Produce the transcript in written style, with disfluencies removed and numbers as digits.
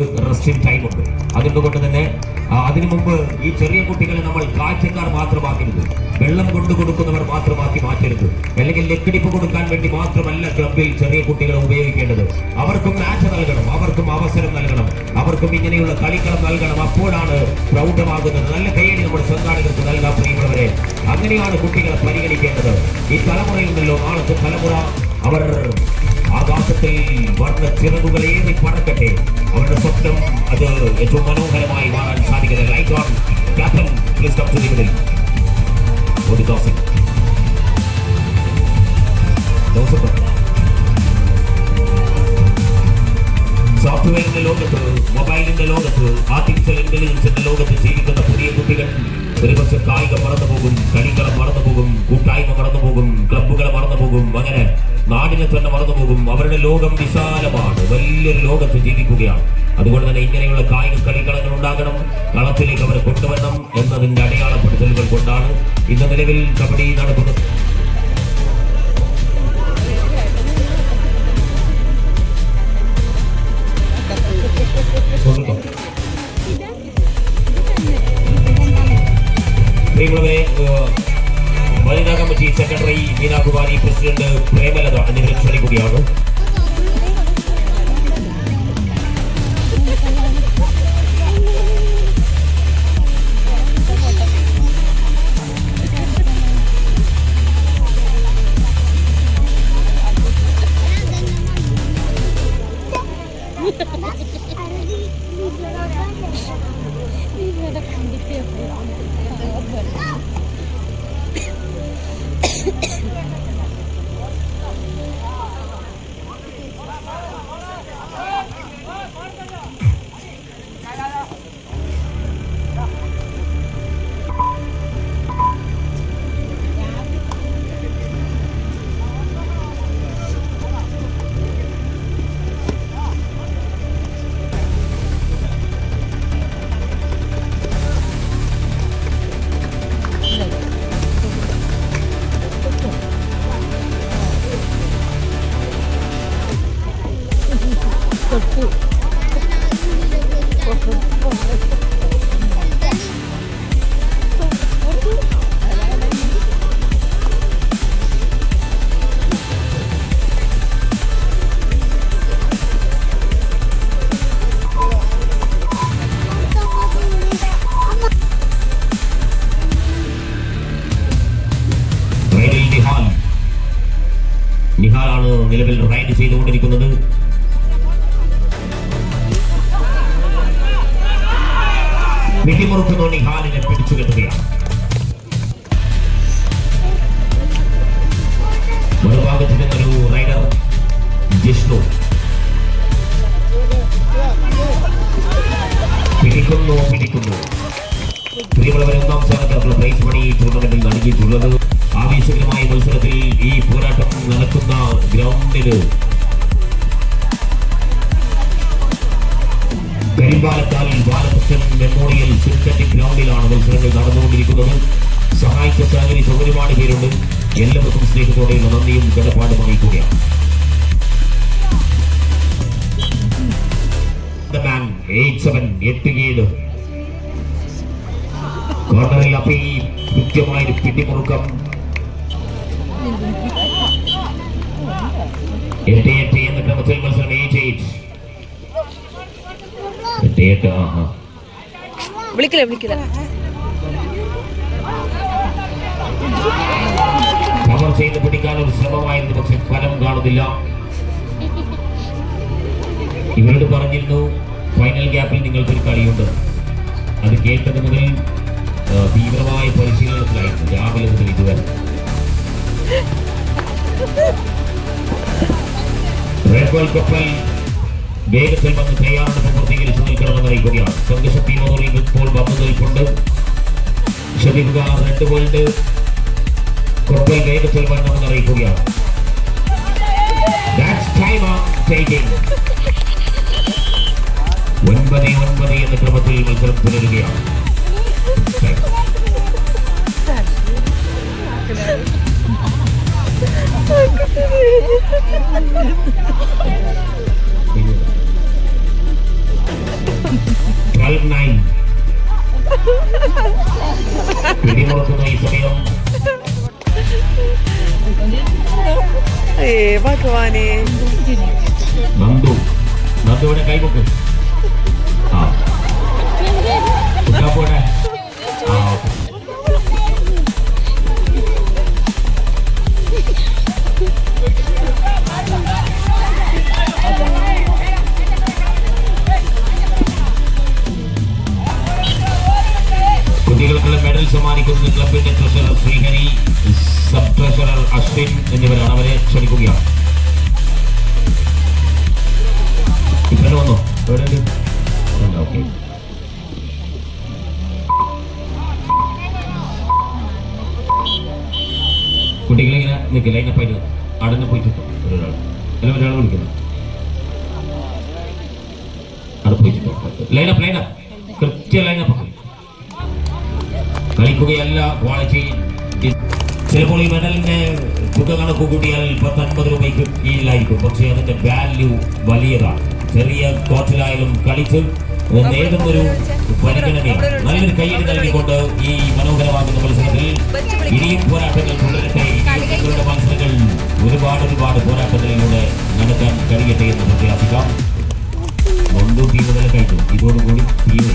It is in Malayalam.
റെസ്റ്റിംഗ് ടൈം ഉണ്ട്. അതുകൊണ്ട് തന്നെ അതിനു മുമ്പ് ഈ ചെറിയ കുട്ടികളെ നമ്മൾ കാഴ്ചക്കാർ മാത്രമാക്കരുത്, വെള്ളം കൊണ്ടു കൊടുക്കുന്നവർ മാത്രമാക്കി മാറ്റരുത്. അല്ലെങ്കിൽ ലക്കിടിപ്പ് കൊടുക്കാൻ വേണ്ടി മാത്രമല്ല ക്ലബിൽ ചെറിയ കുട്ടികളെ ഉപയോഗിക്കേണ്ടത്. അവർക്കും മാച്ച് നൽകണം, അവർക്കും അവസരം നൽകണം, അവർക്കും ഇങ്ങനെയുള്ള കളിക്കളം നൽകണം. അപ്പോഴാണ് പ്രൗഢമാകുന്നത്. നല്ല കൈയടി നമ്മുടെ സംഘാടകർക്ക് നൽകാൻ പ്രിയമുള്ളവരെ. അങ്ങനെയാണ് കുട്ടികളെ പരിഗണിക്കേണ്ടത്. ഈ തലമുറയിൽ നിന്നല്ലോ നാളത്തെ തലമുറ അവർ ആകാശത്തിൽ വർണ്ണ ചിറകുകളേറി പറക്കട്ടെ. അവരുടെ സ്വപ്നം അത് ഏറ്റവും മനോഹരമായി മാറാൻ സാധിക്കുന്നത്. Light on captain, please come to the middle. ഒരു ദോസം സോഫ്റ്റ്വെയറിന്റെ ലോകത്ത്, മൊബൈലിന്റെ ലോകത്ത്, ആർട്ടിഫിഷ്യൽ ഇന്റലിജൻസിന്റെ ലോകത്ത് ജീവിക്കുന്ന പുതിയ കുട്ടികൾ ഒരുപക്ഷെ കായികം മറന്നുപോകും, കളിക്കളം മറന്നുപോകും, കൂട്ടായ്മ മറന്നുപോകും, ക്ലബ്ബുകളെ മറന്നുപോകും, അങ്ങനെ നാടിനെ തന്നെ മറന്നുപോകും. അവരുടെ ലോകം വിശാലമാണ്, വലിയൊരു ലോകത്ത് ജീവിക്കുകയാണ്. അതുകൊണ്ട് തന്നെ ഇങ്ങനെയുള്ള കായിക കളിക്കളങ്ങൾ ഉണ്ടാകണം, കളത്തിലേക്ക് അവരെ കൊണ്ടുവരണം എന്നതിന്റെ അടയാളപ്പെടുത്തലുകൾ കൊണ്ടാണ് ഇന്ന് നിലവിൽ കബഡി നടക്കുന്നത്. വനിതാ committee secretary Meenakumari, president Premalatha എന്നിവരെ ക്ഷണിക്കുകയാണ്. നിഹാലാണ് നിലവിൽ റൈഡ് ചെയ്തുകൊണ്ടിരിക്കുന്നത്. പിടിമുറുക്കുന്ന നിഹാലിനെ പിടിച്ചു കെട്ടുകയാണ്. മറുഭാഗത്ത് നിന്നൊരു റൈഡർ ജിഷ്ണു പിടിക്കുന്നു. പ്രിയമുള്ളവരെ, ഒന്നാം സ്ഥാനത്തുള്ള പ്രൈസ് മണി ടൂർണമെന്റിൽ നൽകിയിട്ടുള്ളത്. ആവേശകരമായ മത്സരത്തിൽ ഈ പോരാട്ടം നടക്കുന്ന ഗ്രൗണ്ടില് കരിമ്പാലത്താൽ ബാലകൃഷ്ണൻ മെമ്മോറിയൽ സിന്തറ്റിക് ഗ്രൗണ്ടിലാണ് മത്സരങ്ങൾ നടന്നുകൊണ്ടിരിക്കുന്നത്. സഹായിച്ച ഒരുപാട് പേരുണ്ട്. എല്ലാവർക്കും സ്നേഹത്തോടെയുള്ള നന്ദിയും കടപ്പാടും അറിയിക്കുകയാണ്. കോർണറിൽ അപ്പി കൃത്യമായൊരു പിടിമുറുക്കം. 8-8 എന്ന ക്രമത്തിൽ മത്സരം 8-8. കവർ ചെയ്ത് പിടിക്കാനൊരു ശ്രമമായിരുന്നു, പക്ഷെ ഫലം കാണുന്നില്ല. ഇവരോട് പറഞ്ഞിരുന്നു ഫൈനൽ ഗ്യാപ്പിൽ നിങ്ങൾക്കൊരു കളിയുണ്ട്. അത് കേട്ടത് മുതൽ തീവ്രമായ പരിശീലനത്തിലായിരുന്നു, രാവിലെ മുതൽ ഇതുവരെ. റെഡ് ബോൾ കപ്പൽ വേഗത്തിൽ വന്ന് തയ്യാറെടുപ്പ് പൂർത്തീകരിച്ചു നിൽക്കണമെന്ന് അറിയിക്കുകയാണ്. സംഘശക്തി ഇപ്പോൾ വന്നു നിൽപ്പുണ്ട്. ശ്രദ്ധിക്കുക, റെഡ് ബോളിന്റെ കപ്പൽ വേഗത്തിൽ വരണമെന്ന് അറിയിക്കുകയാണ്. 9-9 എന്ന ക്രമത്തിൽ മത്സരം തുടരുകയാണ്. 9. പിടിമുറുക്കുന്ന ഈ സമയം ഭഗവാനെ നന്ദുവിടെ കൈമുക്ക് പോട്ടെ. കുട്ടികൾക്കുള്ള മെഡൽ സമ്മാനിക്കുന്ന ക്ലബിന്റെ treasurer Sreehari, sub treasurer Ashwin എന്നിവരാണ്. അവരെ ക്ഷണിക്കുകയാണ്. ഇപ്പൊ വന്നോ? ഓക്കെ. കുട്ടികളിങ്ങനെ നിൽക്കില്ല, അതിനെപ്പായിട്ട് അടന്ന് പോയിട്ട് ഒരാൾ എല്ലാം ഒരാൾ വിളിക്കുന്നു. അവിടെ പോയിട്ട് ലൈനപ്പ് കൃത്യ ലൈനപ്പ് കളിക്കുകയല്ല. ക്വാളിറ്റി ചിലപ്പോൾ ഈ മെഡലിന്റെ തുക കണക്ക് കൂട്ടിയാൽ 19 രൂപയ്ക്ക് കീഴിലായിരിക്കും. പക്ഷേ അതിന്റെ വാല്യൂ വലിയതാണ്. ചെറിയ കോച്ചിലായാലും കളിച്ച് നേടുന്നൊരു പരിഗണനയാണ്. നല്ലൊരു കയ്യടി നൽകിക്കൊണ്ട് ഈ മനോഹരമാകുന്ന മത്സരത്തിൽ ഇനിയും പോരാട്ടങ്ങൾ തുടരട്ടെ. ഇനിയും മത്സരങ്ങൾ ഒരുപാട് പോരാട്ടങ്ങളിലൂടെ നടക്കാൻ കഴിയട്ടെ എന്ന് പ്രത്യാശിക്കാം. മുൻപ് ടീമുകളെ കഴിക്കും. ഇതോടുകൂടി ടീം